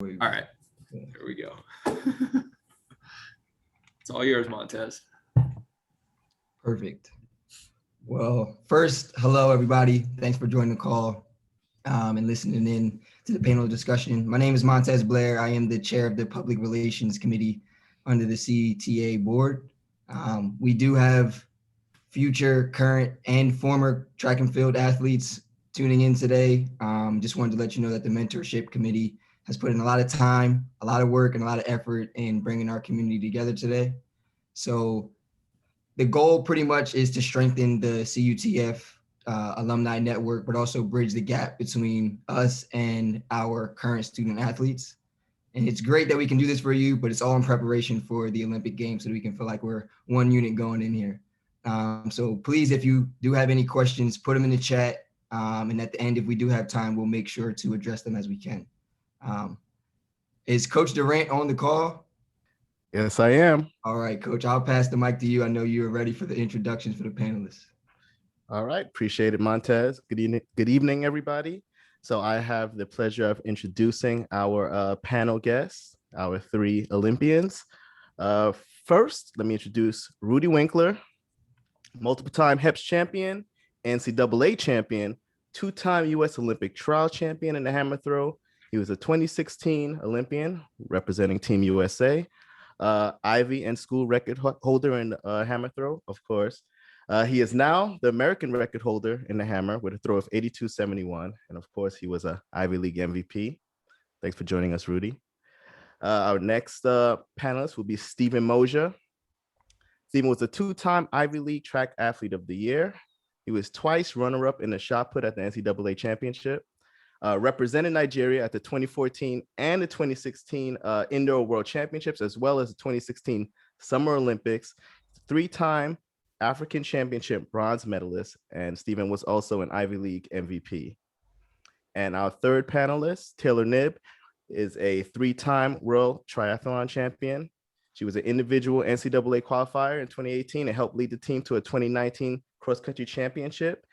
All right, here we go. It's all yours, Montez. Perfect. Well, first, hello, everybody. Thanks for joining the call and listening in to the panel discussion. My name is Montez Blair. I am the chair of the Public Relations Committee under the CTA board. We do have future, current, and former track and field athletes tuning in today. Just wanted to let you know that the mentorship committee has put in a lot of time, a lot of work, and a lot of effort in bringing our community together today. So the goal pretty much is to strengthen the CUTF alumni network, but also bridge the gap between us and our current student athletes. And it's great that we can do this for you, but it's all in preparation for the Olympic Games so that we can feel like we're one unit going in here. So please, if you do have any questions, put them in the chat. And at the end, if we do have time, we'll make sure to address them as we can. Is Coach Durant on the call? Yes, I am. All right, Coach, I'll pass the mic to you. I know you're ready for the introductions for the panelists. All right, appreciate it, Montez. Good evening, everybody. So I have the pleasure of introducing our panel guests, our three Olympians. First, let me introduce Rudy Winkler, multiple-time HEPS champion, NCAA champion, two-time U.S. Olympic trial champion in the hammer throw. He was a 2016 Olympian representing Team USA, Ivy and school record holder in hammer throw, of course. He is now the American record holder in the hammer with a throw of 82.71. And of course, he was an Ivy League MVP. Thanks for joining us, Rudy. Our next panelist will be Stephen Mosier. Stephen was a two-time Ivy League track athlete of the year. He was twice runner-up in the shot put at the NCAA championship, represented Nigeria at the 2014 and the 2016 Indoor World Championships, as well as the 2016 Summer Olympics, three-time African Championship bronze medalist, and Stephen was also an Ivy League MVP. And our third panelist, Taylor Knibb, is a three-time World Triathlon champion. She was an individual NCAA qualifier in 2018 and helped lead the team to a 2019 cross-country championship.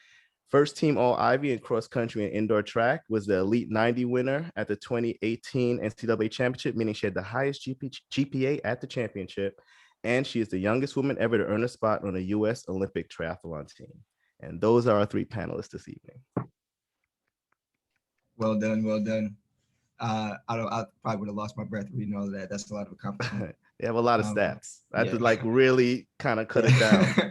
First team All-Ivy in cross-country and indoor track, was the Elite 90 winner at the 2018 NCAA championship, meaning she had the highest GPA at the championship. And she is the youngest woman ever to earn a spot on a U.S. Olympic triathlon team. And those are our three panelists this evening. Well done, well done. I probably would have lost my breath reading all of that. That's a lot of accomplishment. They have a lot of stats. I had to really kind of cut it down.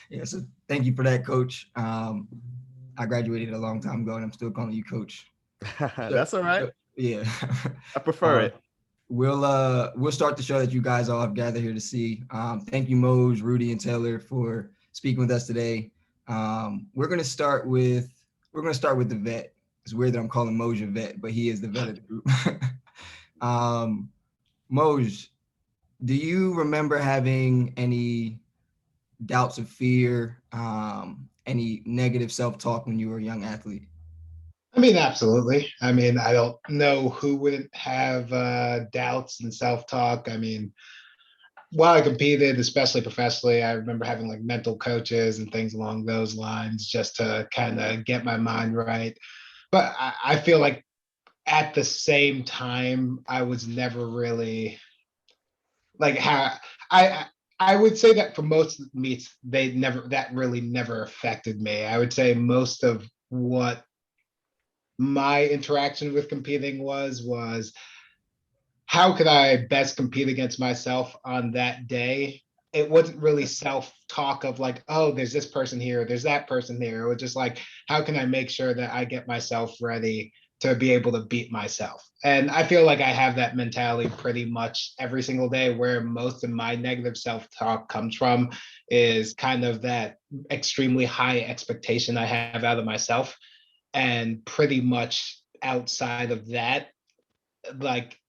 Yeah, so thank you for that, Coach. I graduated a long time ago and I'm still calling you Coach. That's all right. Yeah. I prefer it. We'll start the show that you guys all have gathered here to see. Thank you, Moj, Rudy, and Taylor for speaking with us today. We're gonna start with the vet. It's weird that I'm calling Moj a vet, but he is the vet of the group. Moj, do you remember having any doubts of fear, any negative self-talk when you were a young athlete? I mean, absolutely. I mean, I don't know who wouldn't have doubts and self-talk. I mean, while I competed, especially professionally, I remember having like mental coaches and things along those lines just to kind of get my mind right. But I feel like at the same time, I was never really like I would say that for most meets, that really never affected me. I would say most of what my interaction with competing was how could I best compete against myself on that day? It wasn't really self-talk of like, oh, there's this person here, there's that person here. It was just like, how can I make sure that I get myself ready to be able to beat myself? And I feel like I have that mentality pretty much every single day, where most of my negative self-talk comes from is kind of that extremely high expectation I have out of myself. And pretty much outside of that, like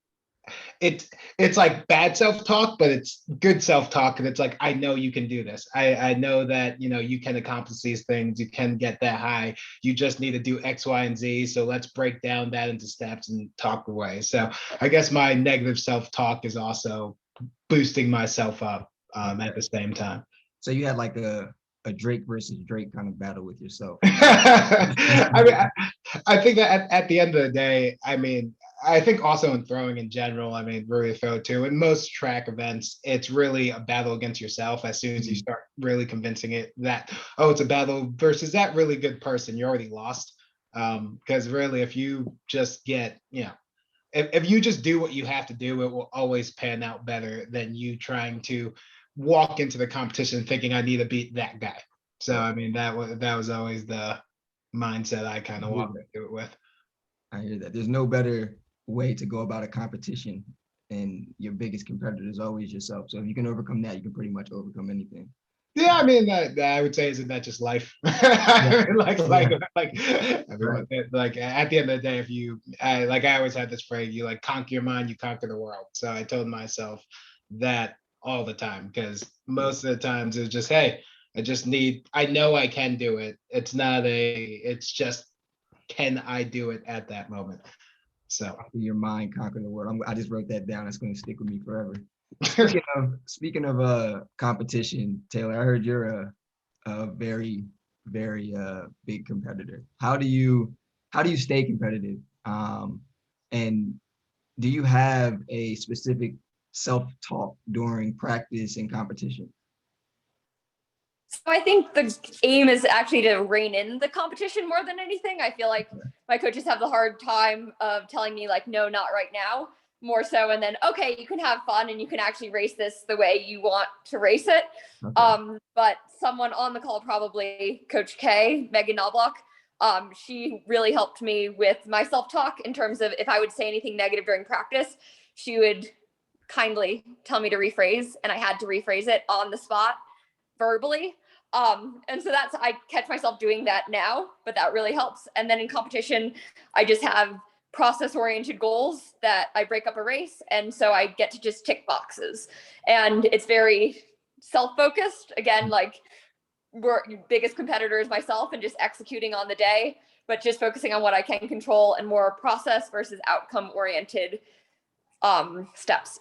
it's like bad self-talk, but it's good self-talk. And it's like, I know you can do this. I know that, you can accomplish these things. You can get that high. You just need to do X, Y, and Z. So let's break down that into steps and talk away. So I guess my negative self-talk is also boosting myself up at the same time. So you had like a Drake versus Drake kind of battle with yourself. I mean, I think that at the end of the day, I mean, I think also in throwing in general, I mean, really throw too. In most track events, it's really a battle against yourself. As soon as you start really convincing it that, oh, it's a battle versus that really good person, you're already lost. Because really, if you just get, if you just do what you have to do, it will always pan out better than you trying to walk into the competition thinking I need to beat that guy. So I mean, that was always the mindset I kind of walked into it with. I hear that. There's no better way to go about a competition, and your biggest competitor is always yourself. So if you can overcome that, you can pretty much overcome anything. Yeah, I mean, that I would say, isn't that just life? I mean, like everyone, like at the end of the day, if you, like I always had this phrase, you like conquer your mind, you conquer the world. So I told myself that all the time, because most of the times it's just, hey, I know I can do it. It's just, can I do it at that moment? So Your mind conquer the world. I just wrote that down. That's going to stick with me forever. Speaking of competition, Taylor, I heard you're a very, very big competitor. How do you stay competitive? And do you have a specific self-talk during practice and competition? So I think the aim is actually to rein in the competition more than anything. I feel like my coaches have the hard time of telling me like, no, not right now, more so. And then, okay, you can have fun and you can actually race this the way you want to race it. Okay. But someone on the call, probably Coach K, Megan Knobloch, she really helped me with my self-talk in terms of if I would say anything negative during practice, she would kindly tell me to rephrase, and I had to rephrase it on the spot verbally. And so I catch myself doing that now, but that really helps. And then in competition, I just have process-oriented goals that I break up a race. And so I get to just tick boxes, and it's very self-focused. Again, like biggest competitor is myself and just executing on the day, but just focusing on what I can control and more process versus outcome-oriented steps.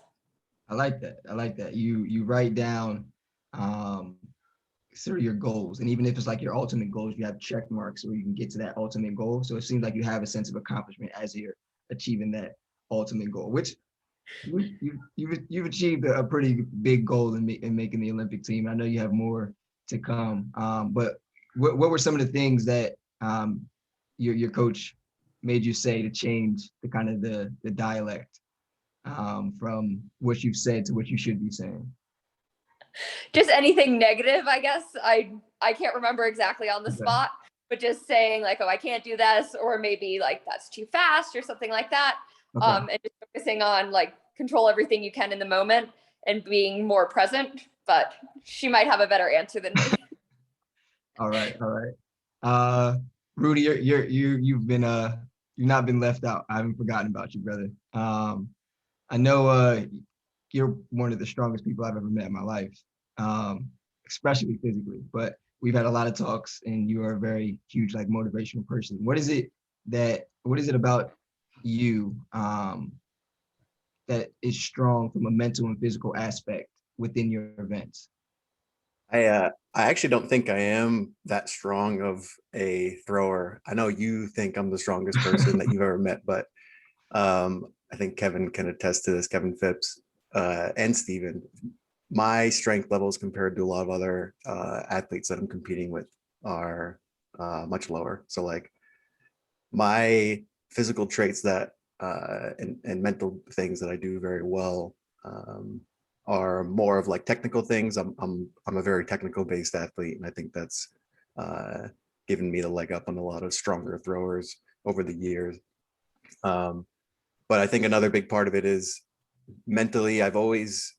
I like that. You write down sort of your goals, and even if it's like your ultimate goals, you have check marks where you can get to that ultimate goal. So it seems like you have a sense of accomplishment as you're achieving that ultimate goal, which you've achieved a pretty big goal in making the Olympic team. I know you have more to come, but what were some of the things that your coach made you say to change the kind of the dialect from what you've said to what you should be saying? Just anything negative, I guess. I can't remember exactly on the spot, but just saying like, oh, I can't do this, or maybe like that's too fast or something like that. And just focusing on like control everything you can in the moment and being more present. But she might have a better answer than me. All right. Rudy, you've not been left out. I haven't forgotten about you, brother. I know you're one of the strongest people I've ever met in my life, especially physically, but we've had a lot of talks, and you are a very huge, like, motivational person. What is it about you that is strong from a mental and physical aspect within your events? I actually don't think I am that strong of a thrower. I know you think I'm the strongest person that you've ever met, but I think Kevin can attest to this, Kevin Phipps and Steven. My strength levels compared to a lot of other athletes that I'm competing with are much lower. So like my physical traits that and mental things that I do very well are more of like technical things. I'm a very technical based athlete, and I think that's given me the leg up on a lot of stronger throwers over the years. But I think another big part of it is mentally. I've always,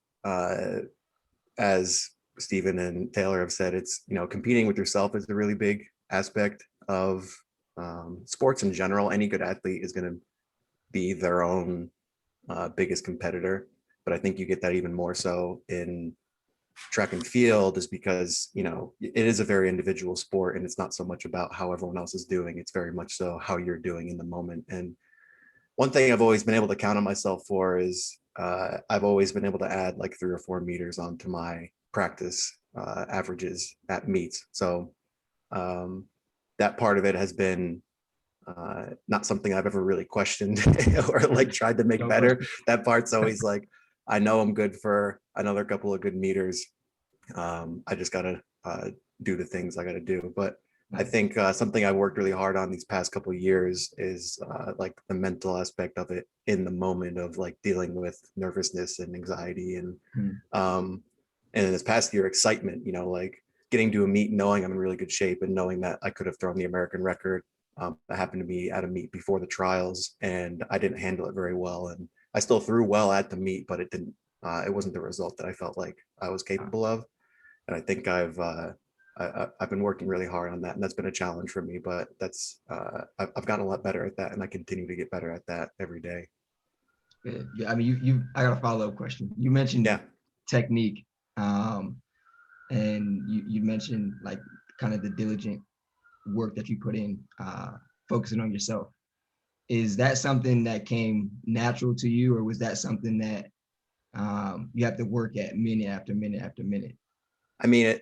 as Stephen and Taylor have said, it's, competing with yourself is a really big aspect of sports in general. Any good athlete is going to be their own biggest competitor. But I think you get that even more so in track and field, is because, it is a very individual sport, and it's not so much about how everyone else is doing. It's very much so how you're doing in the moment. And one thing I've always been able to count on myself for is I've always been able to add like 3 or 4 meters onto my practice averages at meets. So that part of it has been not something I've ever really questioned or like tried to make No better. question. That part's always like, I know I'm good for another couple of good meters. I just gotta do the things I gotta do. But I think something I worked really hard on these past couple of years is like the mental aspect of it in the moment of like dealing with nervousness and anxiety and this past year, excitement, you know, like getting to a meet, knowing I'm in really good shape and knowing that I could have thrown the American record. I happened to be at a meet before the trials and I didn't handle it very well. And I still threw well at the meet, but it wasn't the result that I felt like I was capable of. And I think I've been working really hard on that, and that's been a challenge for me. But that's I've gotten a lot better at that, and I continue to get better at that every day. Yeah, I mean, I got a follow-up question. You mentioned technique, and you mentioned like kind of the diligent work that you put in, focusing on yourself. Is that something that came natural to you, or was that something that you have to work at minute after minute after minute? I mean,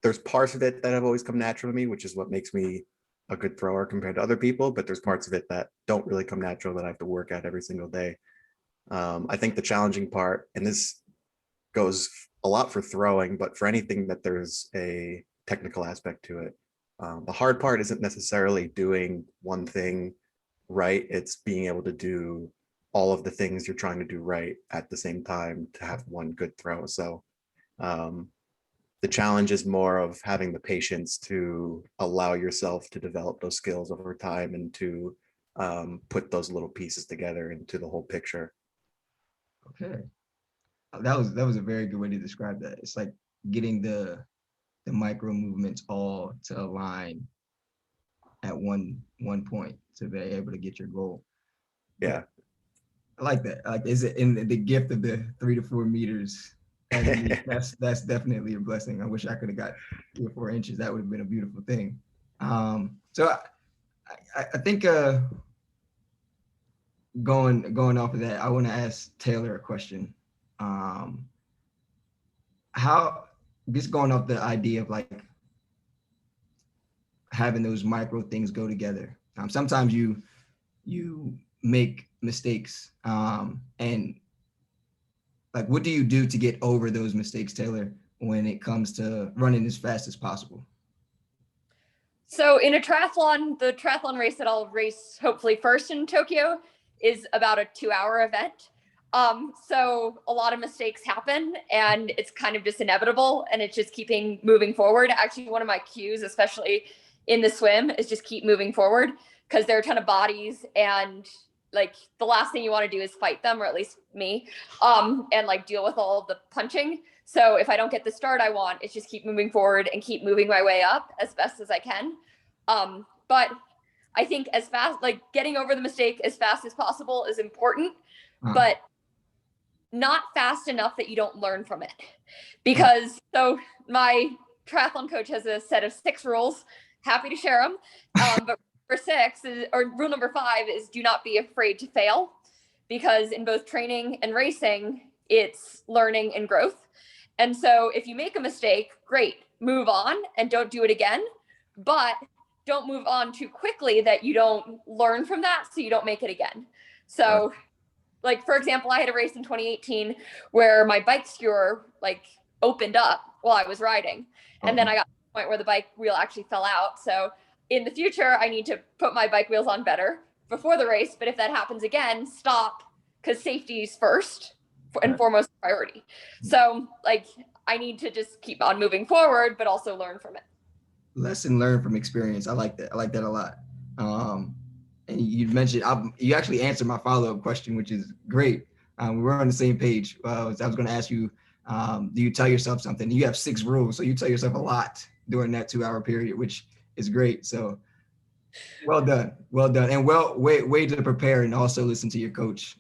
there's parts of it that have always come natural to me, which is what makes me a good thrower compared to other people. But there's parts of it that don't really come natural that I have to work at every single day. I think the challenging part, and this goes a lot for throwing, but for anything that there's a technical aspect to it, the hard part isn't necessarily doing one thing right. It's being able to do all of the things you're trying to do right at the same time to have one good throw. So the challenge is more of having the patience to allow yourself to develop those skills over time and to put those little pieces together into the whole picture. Okay, that was a very good way to describe that. It's like getting the micro movements all to align at one point to be able to get your goal. Yeah, I like that. Like, is it in the gift of the 3 to 4 meters? That's definitely a blessing. I wish I could have got 3 or 4 inches. That would have been a beautiful thing. So I think going off of that, I want to ask Taylor a question. How, just going off the idea of like having those micro things go together. Sometimes you make mistakes, and like, what do you do to get over those mistakes, Taylor, when it comes to running as fast as possible? So in a triathlon, the triathlon race that I'll race hopefully first in Tokyo is about a 2-hour event. So a lot of mistakes happen and it's kind of just inevitable and it's just keeping moving forward. Actually, one of my cues, especially in the swim, is just keep moving forward because there are a ton of bodies and like the last thing you want to do is fight them, or at least me, and like deal with all of the punching. So if I don't get the start I want, it's just keep moving forward and keep moving my way up as best as I can. But I think as fast, like getting over the mistake as fast as possible is important, but not fast enough that you don't learn from it. Because so my triathlon coach has a set of 6 rules. Happy to share them. But rule number 5 is do not be afraid to fail, because in both training and racing, it's learning and growth. And so if you make a mistake, great, move on and don't do it again, but don't move on too quickly that you don't learn from that so you don't make it again. So like, for example, I had a race in 2018 where my bike skewer like opened up while I was riding. And then I got to the point where the bike wheel actually fell out. So in the future, I need to put my bike wheels on better before the race. But if that happens again, stop, because safety is first and foremost priority. So like, I need to just keep on moving forward, but also learn from it. Lesson learned from experience. I like that. I like that a lot. And you mentioned, you actually answered my follow-up question, which is great. We're on the same page. I was going to ask you, do you tell yourself something? You have 6 rules, so you tell yourself a lot during that 2-hour period, which is great. So well done. And way to prepare and also listen to your coach.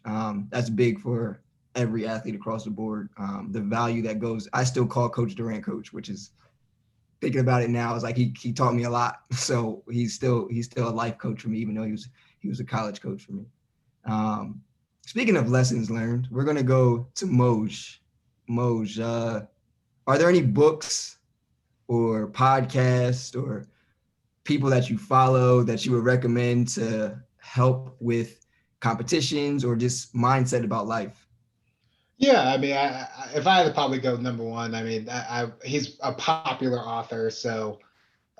That's big for every athlete across the board. The value that goes, I still call Coach Durant coach, which is, thinking about it now, is like he taught me a lot. So he's still a life coach for me, even though he was a college coach for me. Speaking of lessons learned, we're gonna go to Moj. Moj, are there any books or podcasts or people that you follow that you would recommend to help with competitions or just mindset about life? Yeah, I mean, if I had to probably go number one, I mean, he's a popular author, so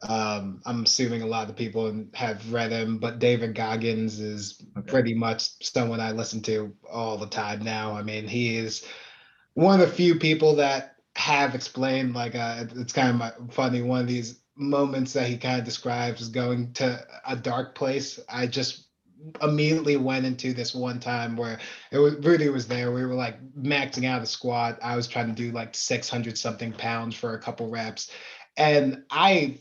I'm assuming a lot of people have read him. But David Goggins is pretty much someone I listen to all the time now. I mean, he is one of the few people that have explained, like, it's kind of funny, one of these moments that he kind of describes as going to a dark place. I just immediately went into this one time where it was Rudy was there. We were like maxing out a squat. I was trying to do like 600 something pounds for a couple reps. And I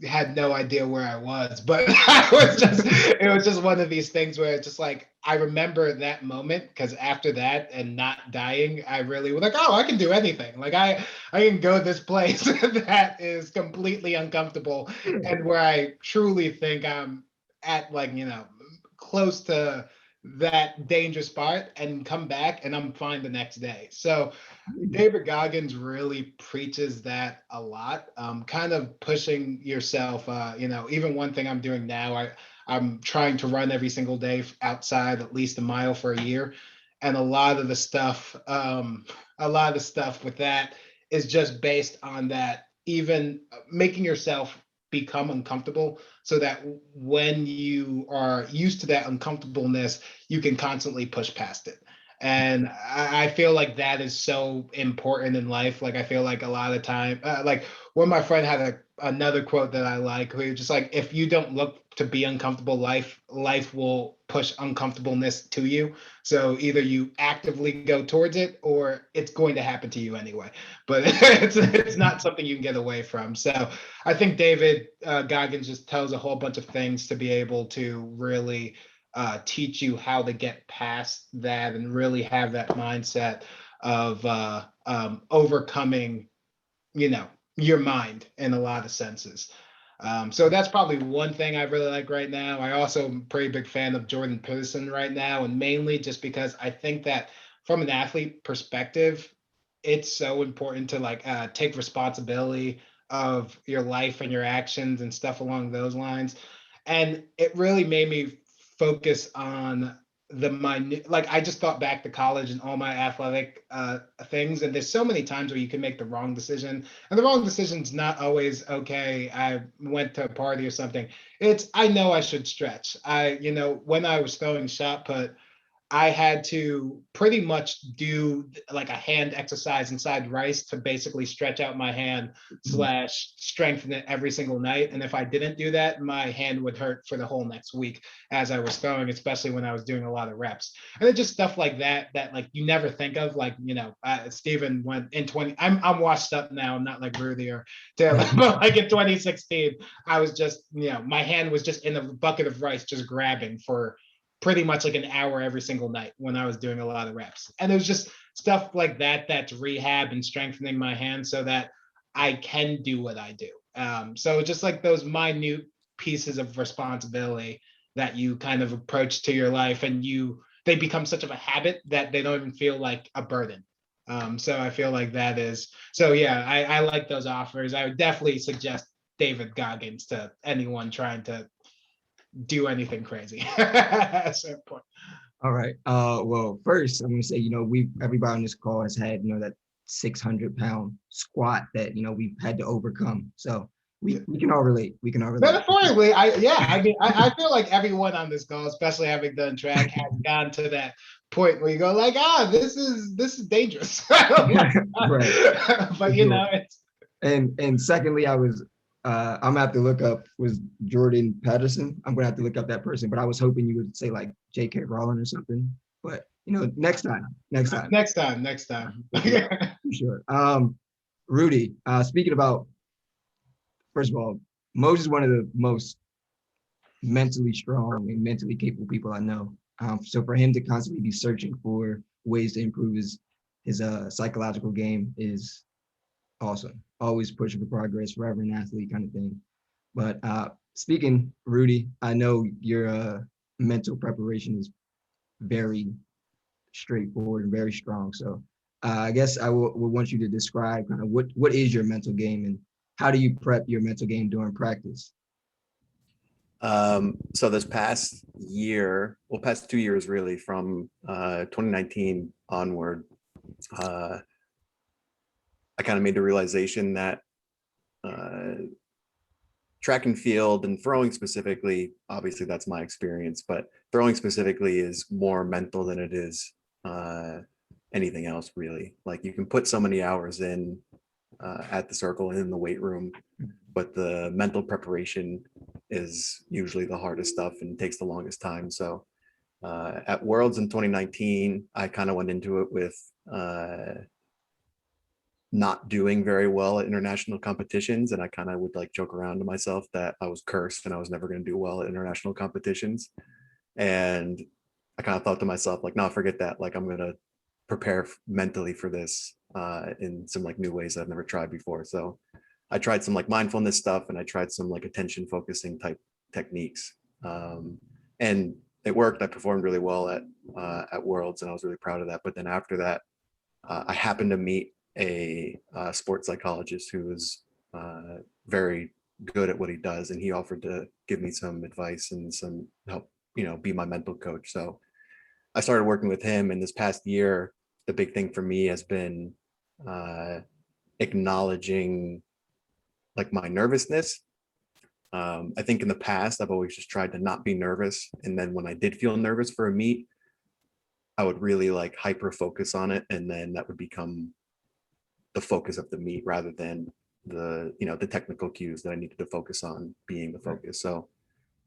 had no idea where I was, but it was just one of these things where it's just like, I remember that moment, because after that and not dying, I really was like, oh, I can do anything. Like I can go this place that is completely uncomfortable and where I truly think I'm at, like, close to that dangerous part, and come back and I'm fine the next day. So David Goggins really preaches that a lot, kind of pushing yourself. Even one thing I'm doing now, I'm trying to run every single day outside at least a mile for a year. And a lot of the stuff with that is just based on that, even making yourself become uncomfortable so that when you are used to that uncomfortableness, you can constantly push past it. And I feel like that is so important in life. Like, I feel like a lot of time, like when my friend had another quote that I like, where just like, if you don't look to be uncomfortable, life will push uncomfortableness to you. So either you actively go towards it or it's going to happen to you anyway. But it's not something you can get away from. So I think David Goggins just tells a whole bunch of things to be able to really teach you how to get past that and really have that mindset of overcoming, your mind in a lot of senses. So that's probably one thing I really like right now. I also am a pretty big fan of Jordan Peterson right now, and mainly just because I think that from an athlete perspective, it's so important to like take responsibility of your life and your actions and stuff along those lines. And it really made me focus on the minute, like I just thought back to college and all my athletic things, and there's so many times where you can make the wrong decision, and the wrong decision's not always okay. I went to a party or something. I know I should stretch. When I was throwing shot put, I had to pretty much do like a hand exercise inside rice to basically stretch out my hand / strengthen it every single night. And if I didn't do that, my hand would hurt for the whole next week as I was throwing, especially when I was doing a lot of reps. And it's just stuff like that like you never think of. Like, Steven went in 20, I'm washed up now. I'm not like Rudy or Taylor, but like in 2016, I was just, my hand was just in a bucket of rice, just grabbing for pretty much like an hour every single night when I was doing a lot of reps. And it was just stuff like that that's rehab and strengthening my hand so that I can do what I do. So just like those minute pieces of responsibility that you kind of approach to your life, and they become such of a habit that they don't even feel like a burden. So I feel like that is, so yeah, I like those offers. I would definitely suggest David Goggins to anyone trying to do anything crazy at a certain point. All right. Well, first I'm gonna say, everybody on this call has had, that 600-pound squat that, we've had to overcome. So we can all relate. We can all relate. Metaphorically, I feel like everyone on this call, especially having done track, has gone to that point where you go like, this is dangerous. Right. But it's. And secondly, I'm gonna have to look up, was Jordan Peterson. I'm gonna have to look up that person, but I was hoping you would say like J.K. Rowling or something. But next time. For sure. Rudy, speaking about, first of all, Moj is one of the most mentally strong and mentally capable people I know. So for him to constantly be searching for ways to improve his psychological game is awesome. Always pushing for progress, forever an athlete kind of thing. But speaking, Rudy, I know your mental preparation is very straightforward and very strong. So I guess I would want you to describe kind of what is your mental game and how do you prep your mental game during practice? So this past year, well, past 2 years really, from 2019 onward, I kind of made the realization that track and field and throwing specifically, obviously that's my experience, but throwing specifically is more mental than it is anything else really. Like you can put so many hours in at the circle and in the weight room, but the mental preparation is usually the hardest stuff and takes the longest time. So at Worlds in 2019, I kind of went into it with not doing very well at international competitions. And I kind of would like joke around to myself that I was cursed and I was never going to do well at international competitions. And I kind of thought to myself, like, no, forget that. Like, I'm going to prepare mentally for this in some like new ways I've never tried before. So I tried some like mindfulness stuff and I tried some like attention focusing type techniques. And it worked. I performed really well at Worlds and I was really proud of that. But then after that, I happened to meet a sports psychologist who was very good at what he does, and he offered to give me some advice and some help, be my mental coach. So I started working with him, and this past year, the big thing for me has been acknowledging like my nervousness. I think in the past, I've always just tried to not be nervous, and then when I did feel nervous for a meet, I would really like hyper focus on it, and then that would become the focus of the meet rather than the technical cues that I needed to focus on being the focus. So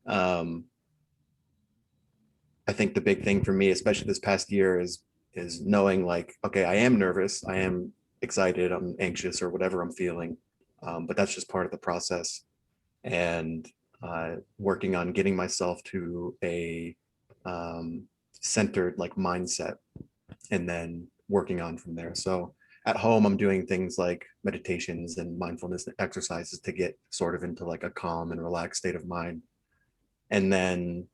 I think the big thing for me, especially this past year, is knowing like, okay, I am nervous, I am excited, I'm anxious, or whatever I'm feeling, but that's just part of the process. And working on getting myself to a centered like mindset, and then working on from there. So at home, I'm doing things like meditations and mindfulness exercises to get sort of into like a calm and relaxed state of mind. And then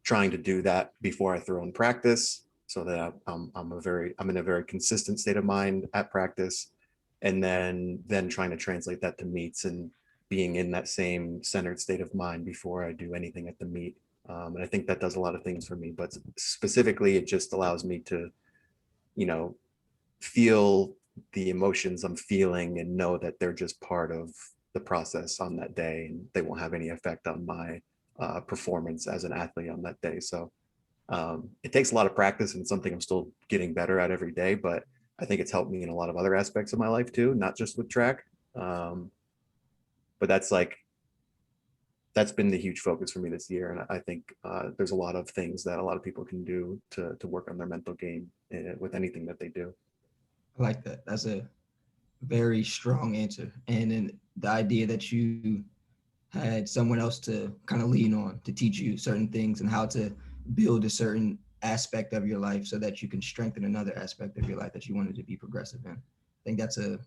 trying to do that before I throw in practice, so that I'm in a very consistent state of mind at practice. And then trying to translate that to meets and being in that same centered state of mind before I do anything at the meet. And I think that does a lot of things for me, but specifically, it just allows me to, feel the emotions I'm feeling and know that they're just part of the process on that day, and they won't have any effect on my performance as an athlete on that day. So it takes a lot of practice and something I'm still getting better at every day, but I think it's helped me in a lot of other aspects of my life too, not just with track. But that's been the huge focus for me this year. And I think there's a lot of things that a lot of people can do to work on their mental game with anything that they do. I like that. That's a very strong answer. And then the idea that you had someone else to kind of lean on to teach you certain things and how to build a certain aspect of your life so that you can strengthen another aspect of your life that you wanted to be progressive in. I think that's a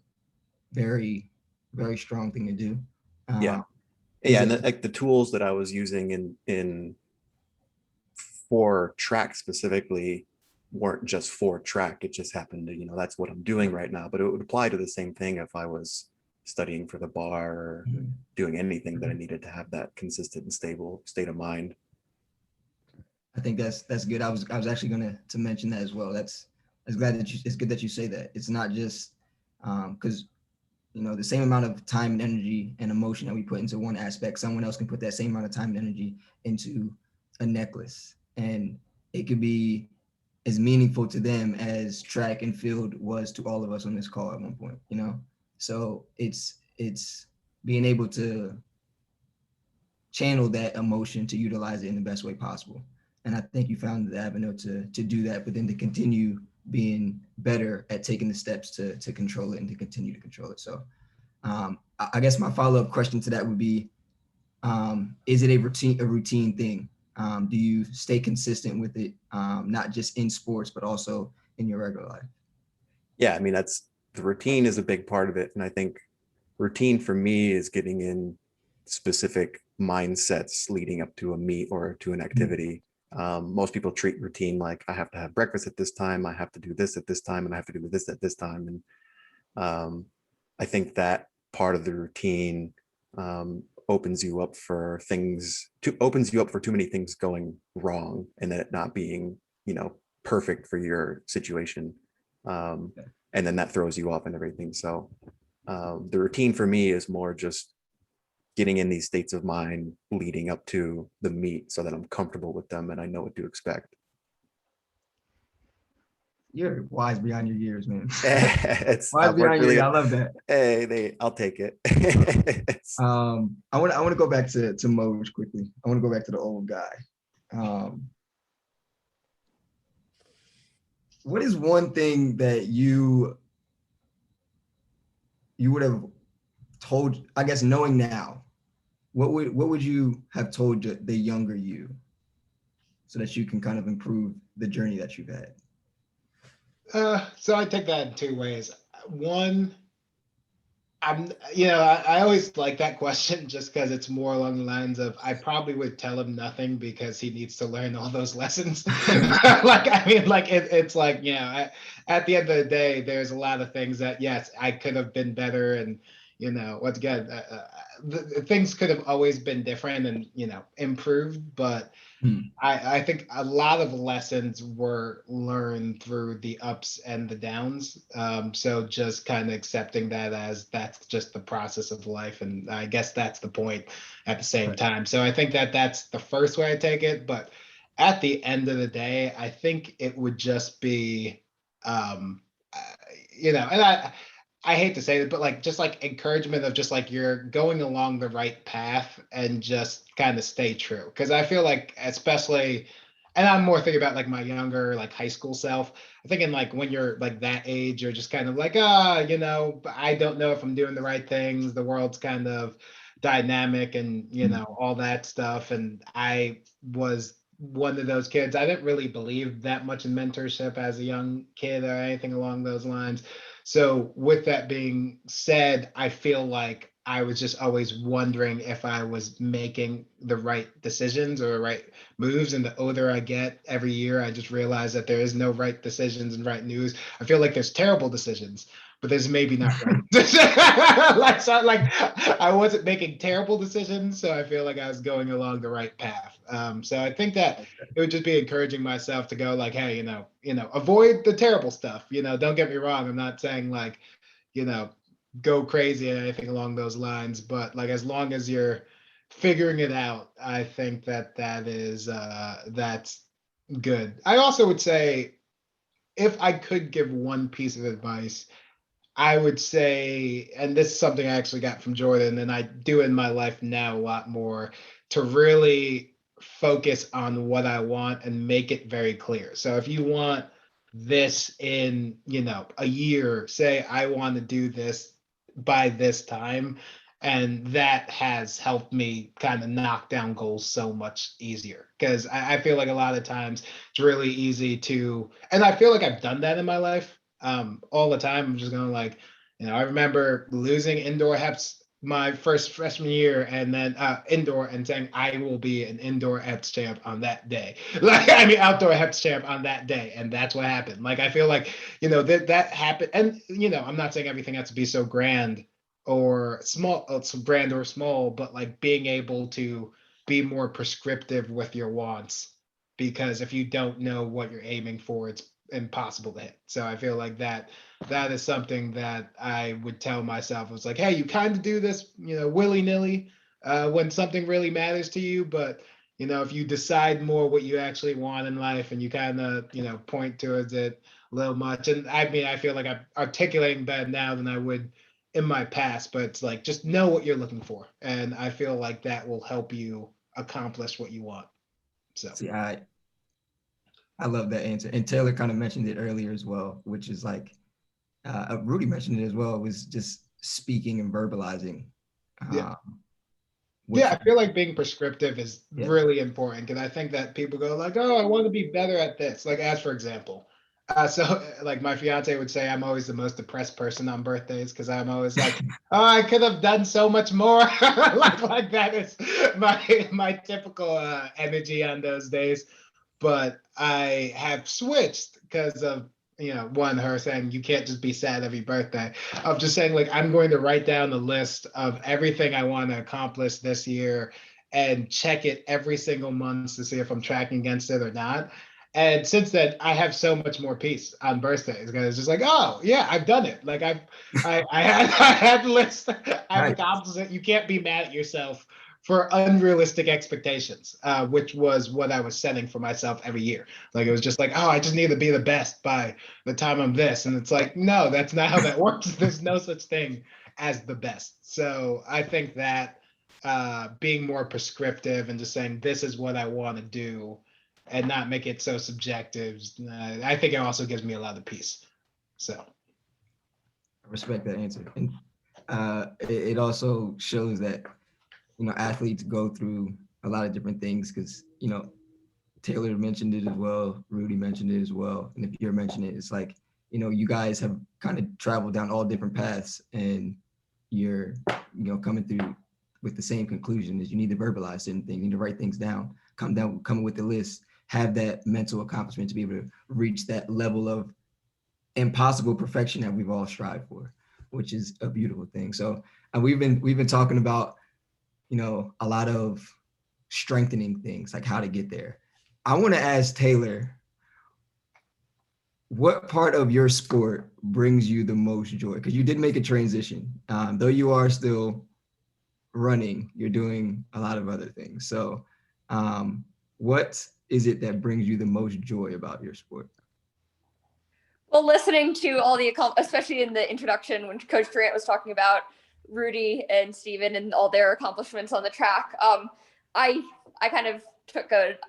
very, very strong thing to do. Yeah. And the tools that I was using in for track specifically weren't just for track. It just happened to, that's what I'm doing right now, but it would apply to the same thing if I was studying for the bar or doing anything that I needed to have that consistent and stable state of mind. I think that's good. I was actually going to mention that as well. It's good that you say that. It's not just because the same amount of time and energy and emotion that we put into one aspect, someone else can put that same amount of time and energy into a necklace, and it could be as meaningful to them as track and field was to all of us on this call at one point, So it's being able to channel that emotion to utilize it in the best way possible. And I think you found the avenue to do that, but then to continue being better at taking the steps to control it and to continue to control it. So I guess my follow-up question to that would be, is it a routine thing? Do you stay consistent with it, not just in sports, but also in your regular life? Yeah, I mean, the routine is a big part of it. And I think routine for me is getting in specific mindsets leading up to a meet or to an activity. Most people treat routine like I have to have breakfast at this time, I have to do this at this time, and I have to do this at this time. And I think that part of the routine opens you up for too many things going wrong, and then it not being, perfect for your situation. And then that throws you off and everything. So the routine for me is more just getting in these states of mind leading up to the meet so that I'm comfortable with them and I know what to expect. You're wise beyond your years, man. It's, Wise I've worked beyond your really, years. I love that. hey, I'll take it. I want to go back to Moj quickly. I want to go back to the old guy. What is one thing that you would have told, I guess, knowing now, what would you have told the younger you so that you can kind of improve the journey that you've had? So I take that in two ways. One, I always like that question just because it's more along the lines of I probably would tell him nothing because he needs to learn all those lessons. It's like, at the end of the day, there's a lot of things that, yes, I could have been better. And, once again, things could have always been different and, improved. But I think a lot of lessons were learned through the ups and the downs. So just kind of accepting that as that's just the process of life. And I guess that's the point at the same time. So I think that that's the first way I take it. But at the end of the day, I think it would just be, and I hate to say it, but just encouragement of just you're going along the right path and just kind of stay true. Because I feel like, especially, and I'm more thinking about my younger high school self. I think in when you're that age, you're just kind of I don't know if I'm doing the right things. The world's kind of dynamic and all that stuff. And I was one of those kids. I didn't really believe that much in mentorship as a young kid or anything along those lines. So with that being said, I feel like I was just always wondering if I was making the right decisions or right moves. And the older I get every year, I just realize that there is no right decisions and right news. I feel like there's terrible decisions, but there's maybe not right. I wasn't making terrible decisions, so I feel like I was going along the right path. So I think that it would just be encouraging myself to go hey, avoid the terrible stuff. Don't get me wrong. I'm not saying go crazy or anything along those lines, but as long as you're figuring it out, I think that is that's good. I also would say, if I could give one piece of advice, I would say, and this is something I actually got from Jordan and I do in my life now a lot more, to really focus on what I want and make it very clear. So if you want this in, a year, say I want to do this by this time, and that has helped me kind of knock down goals so much easier, because I feel like a lot of times it's really easy to, and I feel like I've done that in my life all the time. I'm just going I remember losing indoor HEPS my first freshman year, and then indoor, and saying I will be an indoor HEPS champ on that day. Outdoor HEPS champ on that day, and that's what happened. I feel like that happened, and I'm not saying everything has to be so grand or small, so grand or small, but being able to be more prescriptive with your wants, because if you don't know what you're aiming for, it's impossible to hit. So I feel like that is something that I would tell myself. Was hey, you kind of do this, willy-nilly when something really matters to you, but if you decide more what you actually want in life and you kind of point towards it a little much. And I feel like I'm articulating better now than I would in my past, but it's just know what you're looking for, and I feel like that will help you accomplish what you want. So see, I love that answer. And Taylor kind of mentioned it earlier as well, which is Rudy mentioned it as well, was just speaking and verbalizing. Yeah, I feel like being prescriptive is really important, because I think that people go oh, I want to be better at this. As for example, so my fiance would say I'm always the most depressed person on birthdays, because I'm always oh, I could have done so much more. That is my typical energy on those days. But I have switched because of her saying you can't just be sad every birthday. Of just saying like, I'm going to write down the list of everything I want to accomplish this year and check it every single month to see if I'm tracking against it or not. And since then, I have so much more peace on birthdays because it's just like, oh yeah, I've done it. Like I had the list. I've Right. accomplished it. You can't be mad at yourself for unrealistic expectations, which was what I was setting for myself every year. Like it was just like, oh, I just need to be the best by the time I'm this, and it's like, no, that's not how that works. There's no such thing as the best. So I think that being more prescriptive and just saying this is what I want to do and not make it so subjective. I think it also gives me a lot of peace. So I respect that answer. And it also shows that, athletes go through a lot of different things because, Taylor mentioned it as well. Rudy mentioned it as well. And if you're mentioning it, it's like, you guys have kind of traveled down all different paths and you're, coming through with the same conclusion is you need to verbalize certain things, you need to write things down, come with the list, have that mental accomplishment to be able to reach that level of impossible perfection that we've all strived for, which is a beautiful thing. So we've been talking about, a lot of strengthening things, like how to get there. I want to ask Taylor, what part of your sport brings you the most joy? Because you did make a transition. Though you are still running, you're doing a lot of other things. So what is it that brings you the most joy about your sport? Well, listening to all the, especially in the introduction when Coach Durant was talking about Rudy and Steven and all their accomplishments on the track, I kind of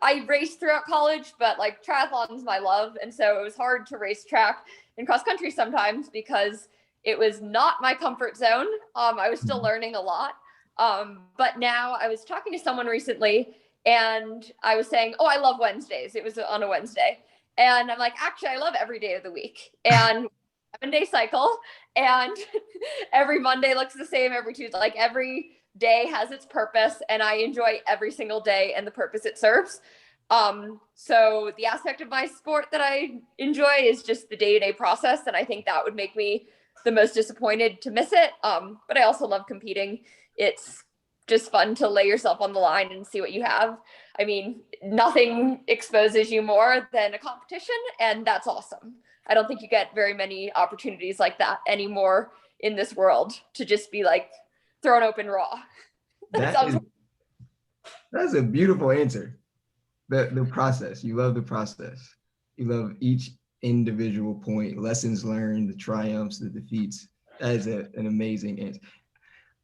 I raced throughout college, but like triathlon is my love. And so it was hard to race track and cross country sometimes because it was not my comfort zone. I was still learning a lot. But now I was talking to someone recently and I was saying, oh, I love Wednesdays. It was on a Wednesday. And I'm like, actually, I love every day of the week. And 7-day cycle. And every Monday looks the same, every Tuesday, like every day has its purpose. And I enjoy every single day and the purpose it serves. So the aspect of my sport that I enjoy is just the day-to-day process. And I think that would make me the most disappointed to miss it. But I also love competing. It's just fun to lay yourself on the line and see what you have. I mean, nothing exposes you more than a competition, and that's awesome. I don't think you get very many opportunities like that anymore in this world to just be like thrown open raw. That's a beautiful answer. The process, you love the process. You love each individual point, lessons learned, the triumphs, the defeats. That is an amazing answer.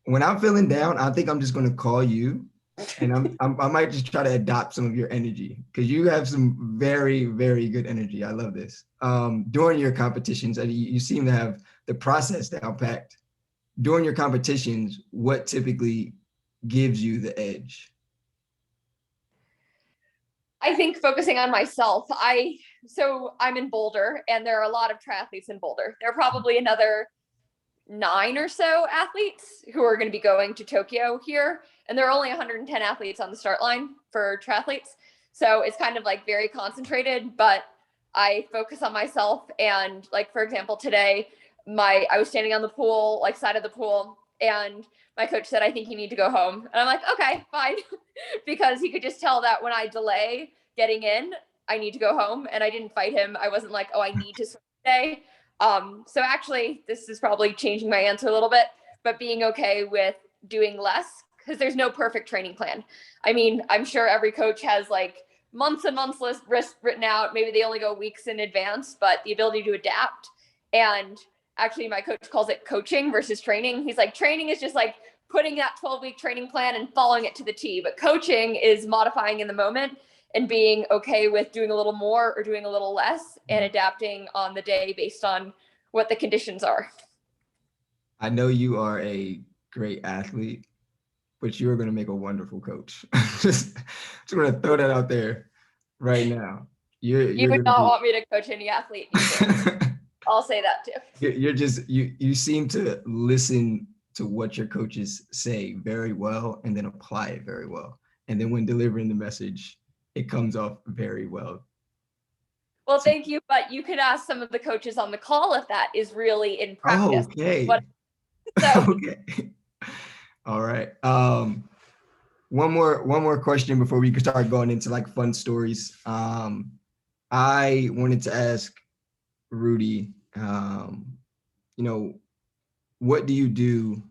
When I'm feeling down, I think I'm just going to call you and I might just try to adopt some of your energy because you have some very, very good energy. I love this. During your competitions, you seem to have the process down packed. During your competitions, what typically gives you the edge? I think focusing on myself. So I'm in Boulder and there are a lot of triathletes in Boulder. There are probably another 9 or so athletes who are going to be going to Tokyo here. And there are only 110 athletes on the start line for triathletes. So it's kind of like very concentrated, but I focus on myself. And like, for example, today, I was standing on the pool, like side of the pool, and my coach said, I think you need to go home. And I'm like, okay, fine. Because he could just tell that when I delay getting in, I need to go home. And I didn't fight him. I wasn't like, oh, I need to swim today. So actually, this is probably changing my answer a little bit, but being okay with doing less because there's no perfect training plan. I mean, I'm sure every coach has like months and months list written out. Maybe they only go weeks in advance, but the ability to adapt. And actually, my coach calls it coaching versus training. He's like, training is just like putting that 12-week training plan and following it to the T. But coaching is modifying in the moment and being okay with doing a little more or doing a little less and adapting on the day based on what the conditions are. I know you are a great athlete, but you're going to make a wonderful coach. just going to throw that out there right now. You would not want me to coach any athlete either. I'll say that too. You seem to listen to what your coaches say very well and then apply it very well. And then when delivering the message, it comes off very well. Well, thank you, but you could ask some of the coaches on the call if that is really in practice. Okay. So Okay. All right. One more question before we can start going into like fun stories. I wanted to ask Rudy, what do you do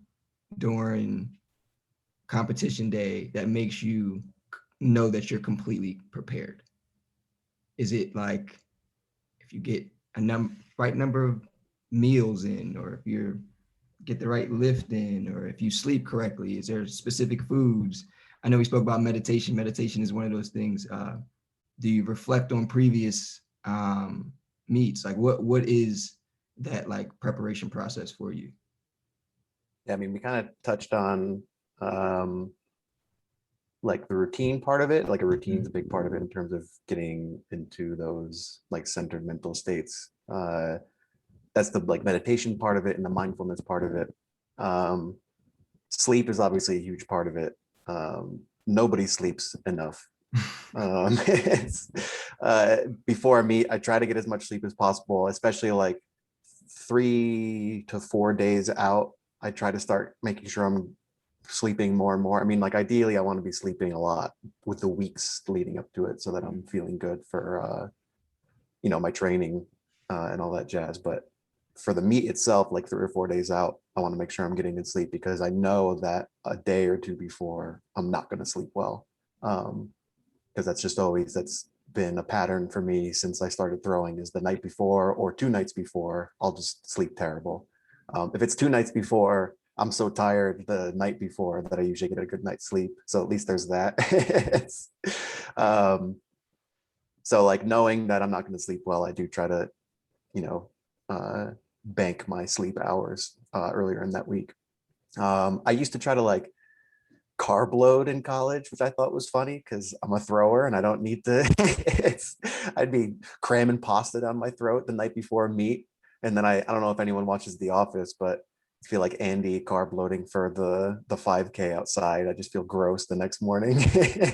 during competition day that makes you know that you're completely prepared? Is it like if you get a right number of meals in, or if you get the right lift in, or if you sleep correctly? Is there specific foods? I know we spoke about meditation. Meditation is one of those things. Do you reflect on previous meets? Like what is that like preparation process for you? Yeah, I mean, we kind of touched on like the routine part of it. Like a routine is a big part of it in terms of getting into those like centered mental states. That's the like meditation part of it and the mindfulness part of it. Sleep is obviously a huge part of it. Nobody sleeps enough. Before I meet, I try to get as much sleep as possible, especially like 3 to 4 days out. I try to start making sure I'm sleeping more and more. I mean, like ideally I want to be sleeping a lot with the weeks leading up to it so that I'm feeling good for my training and all that jazz. But for the meet itself, like 3 or 4 days out, I want to make sure I'm getting good sleep, because I know that a day or two before I'm not going to sleep well. Because that's been a pattern for me since I started throwing, is the night before or 2 nights before, I'll just sleep terrible. If it's 2 nights before, I'm so tired the night before that I usually get a good night's sleep. So at least there's that. So like knowing that I'm not going to sleep well, I do try to, bank my sleep hours earlier in that week. I used to try to like carb load in college, which I thought was funny because I'm a thrower and I don't need to. I'd be cramming pasta down my throat the night before a meet. And then I don't know if anyone watches The Office, but I feel like Andy carb loading for the 5K outside. I just feel gross the next morning.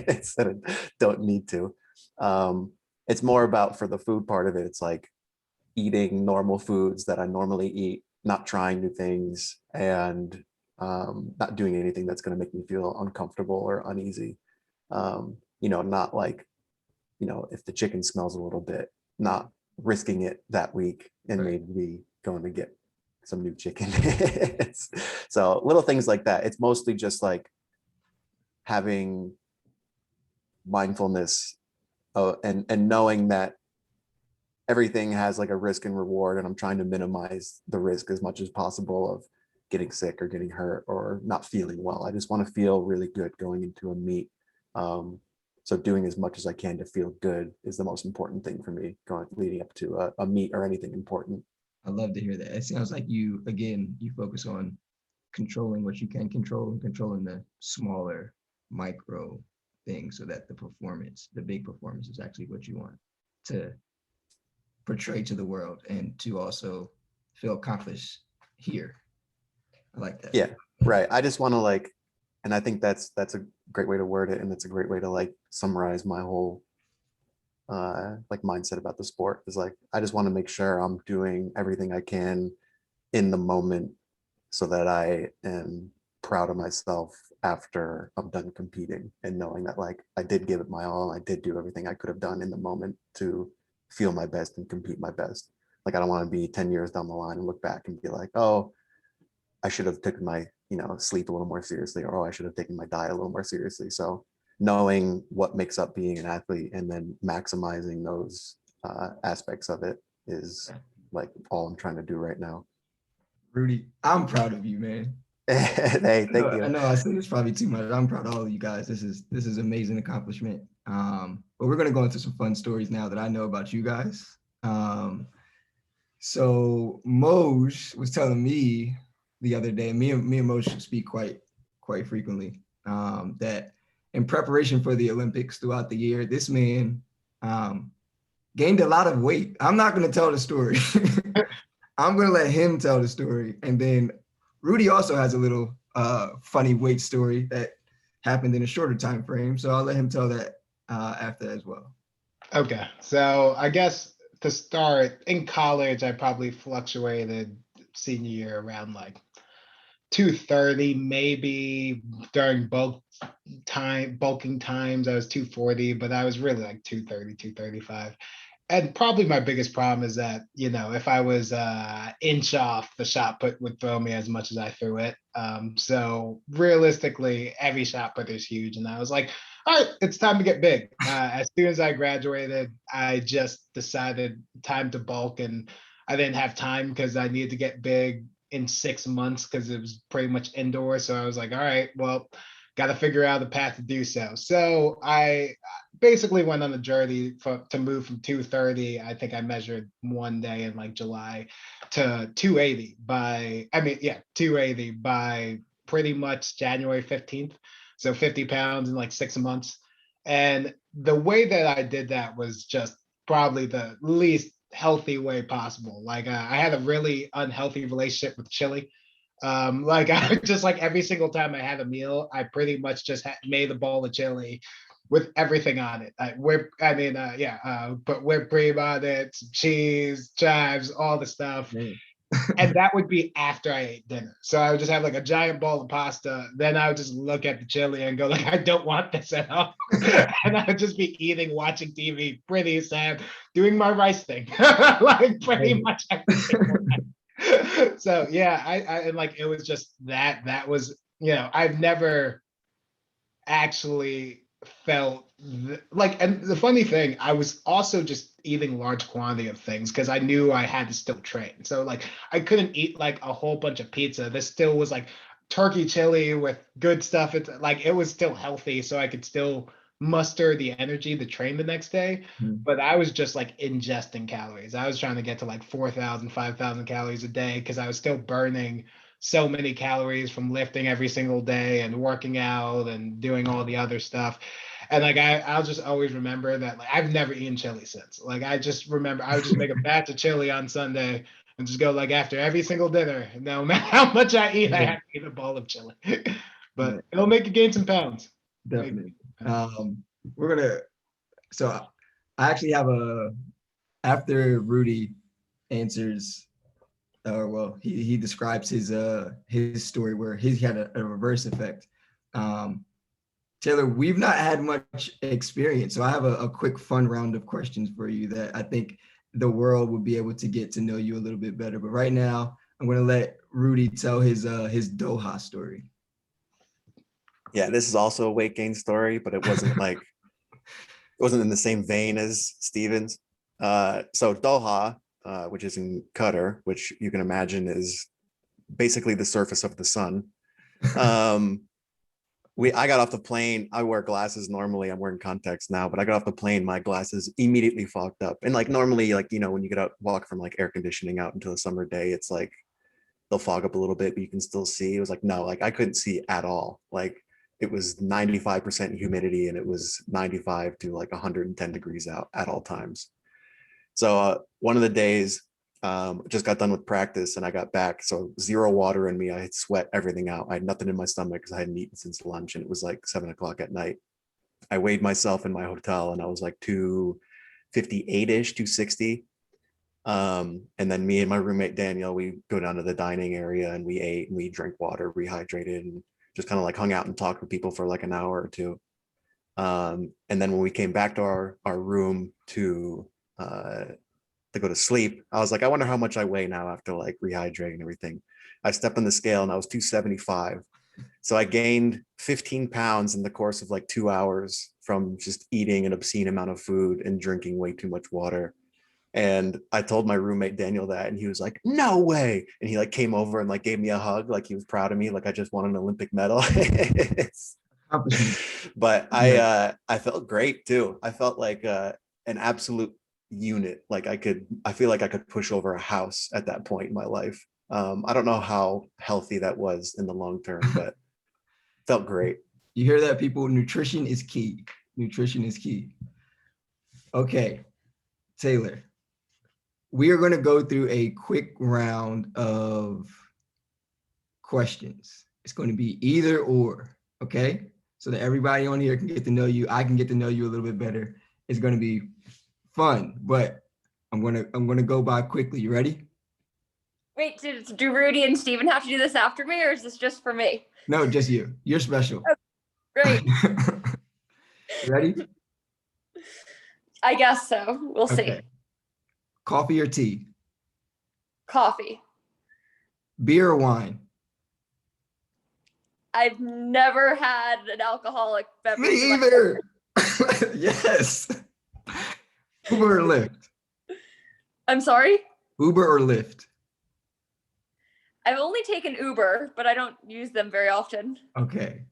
Instead of don't need to. It's more about, for the food part of it, it's like eating normal foods that I normally eat, not trying new things, and not doing anything that's going to make me feel uncomfortable or uneasy. Not like, if the chicken smells a little bit, not risking it that week and maybe going to get some new chicken. So little things like that. It's mostly just like having mindfulness and knowing that everything has like a risk and reward, and I'm trying to minimize the risk as much as possible of getting sick or getting hurt or not feeling well. I just want to feel really good going into a meet. So doing as much as I can to feel good is the most important thing for me leading up to a meet or anything important. I love to hear that. It sounds like you focus on controlling what you can control and controlling the smaller micro things so that the big performance is actually what you want to portray to the world and to also feel accomplished here. I like that. Yeah, right. I just want to like, and I think that's a great way to word it, and that's a great way to like summarize my whole like mindset about the sport, is like I just want to make sure I'm doing everything I can in the moment so that I am proud of myself after I'm done competing, and knowing that like I did give it my all, I did do everything I could have done in the moment to feel my best and compete my best. Like I don't want to be 10 years down the line and look back and be like, oh, I should have taken my sleep a little more seriously, or oh, I should have taken my diet a little more seriously. So knowing what makes up being an athlete and then maximizing those aspects of it is like all I'm trying to do right now. Rudy, I'm proud of you, man. Hey, thank you. I know I said this probably too much. I'm proud of all of you guys. This is amazing accomplishment. But we're gonna go into some fun stories now that I know about you guys. So Moj was telling me the other day, me and Moj speak quite frequently, that in preparation for the Olympics throughout the year, this man gained a lot of weight. I'm not gonna tell the story. I'm gonna let him tell the story, and then Rudy also has a little funny weight story that happened in a shorter time frame. So I'll let him tell that after as well. Okay, so I guess to start in college, I probably fluctuated senior year around like 230, maybe during bulking times, I was 240, but I was really like 230, 235. And probably my biggest problem is that, if I was inch off, the shot put would throw me as much as I threw it. So realistically, every shot put is huge. And I was like, all right, it's time to get big. As soon as I graduated, I just decided time to bulk, and I didn't have time because I needed to get big in 6 months because it was pretty much indoor. So I was like, all right, well, got to figure out a path to do so. So I basically went on a journey to move from 230. I think I measured one day in like July to 280 280 by pretty much January 15th. So 50 pounds in like 6 months. And the way that I did that was just probably the least healthy way possible. Like I had a really unhealthy relationship with chili. Like I just like every single time I had a meal, I pretty much just made a bowl of chili with everything on it. Put whipped cream on it, some cheese, chives, all the stuff. And that would be after I ate dinner. So I would just have like a giant bowl of pasta. Then I would just look at the chili and go like, I don't want this at all. And I would just be eating, watching TV, pretty sad, doing my rice thing, like pretty much every single night. So yeah, I and like it was just that was, I've never actually felt and the funny thing, I was also just eating large quantity of things because I knew I had to still train. So like I couldn't eat like a whole bunch of pizza. This still was like turkey chili with good stuff. It's like it was still healthy, so I could still muster the energy to train the next day. But I was just like ingesting calories. I was trying to get to like 4,000, 5,000 calories a day because I was still burning so many calories from lifting every single day and working out and doing all the other stuff. And like I'll just always remember that like I've never eaten chili since. Like I just remember I would just make a batch of chili on Sunday and just go like after every single dinner. No matter how much I eat, I have to eat a bowl of chili. But it'll make you gain some pounds. Definitely. So I actually have after Rudy answers, he describes his story where he had a reverse effect. Taylor, we've not had much experience, so I have a quick fun round of questions for you that I think the world will be able to get to know you a little bit better. But right now, I'm going to let Rudy tell his Doha story. Yeah, this is also a weight gain story, but it wasn't like it wasn't in the same vein as Steven's. So Doha, which is in Qatar, which you can imagine is basically the surface of the sun. I got off the plane. I wear glasses normally. I'm wearing contacts now, but I got off the plane. My glasses immediately fogged up. And like normally, like, when you get out, walk from like air conditioning out into a summer day, it's like they'll fog up a little bit, but you can still see. It was like, no, like I couldn't see at all. Like it was 95% humidity and it was 95 to like 110 degrees out at all times. So one of the days, just got done with practice and I got back. So 0 water in me. I had sweat everything out. I had nothing in my stomach because I hadn't eaten since lunch and it was like 7:00 at night. I weighed myself in my hotel and I was like 258-ish, 260. And then me and my roommate, Daniel, we go down to the dining area and we ate and we drank water, rehydrated, and just kind of like hung out and talked with people for like an hour or two. And then when we came back to our room to go to sleep, I was like, I wonder how much I weigh now after like rehydrating and everything. I stepped on the scale and I was 275. So I gained 15 pounds in the course of like 2 hours from just eating an obscene amount of food and drinking way too much water. And I told my roommate Daniel that, and he was like, no way. And he like came over and like gave me a hug, like he was proud of me, like I just won an Olympic medal. But I felt great too. I felt like an absolute unit. Like I feel like I could push over a house at that point in my life. I don't know how healthy that was in the long term, but felt great. You hear that, people? Nutrition is key. Nutrition is key. Okay, Taylor, we are going to go through a quick round of questions. It's going to be either or, okay? So that everybody on here can get to know you. I can get to know you a little bit better. It's going to be fun, but I'm gonna go by quickly. You ready? Wait, do Rudy and Steven have to do this after me, or is this just for me? No, just you. You're special. Great. You ready? I guess so. We'll see. Okay. Coffee or tea? Coffee. Beer or wine? I've never had an alcoholic beverage. Me either. Yes. Uber or Lyft? I'm sorry? Uber or Lyft? I've only taken Uber, but I don't use them very often. Okay.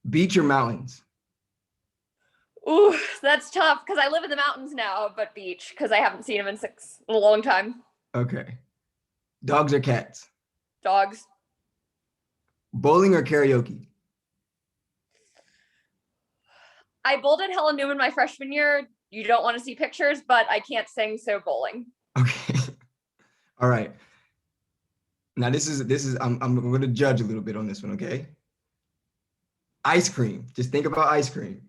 Beach or mountains? Ooh, that's tough because I live in the mountains now, but beach because I haven't seen them in a long time. Okay. Dogs or cats? Dogs. Bowling or karaoke? I bowled at Helen Newman my freshman year. You don't want to see pictures, but I can't sing, so bowling. Okay. All right. Now this is I'm going to judge a little bit on this one, okay? Ice cream. Just think about ice cream.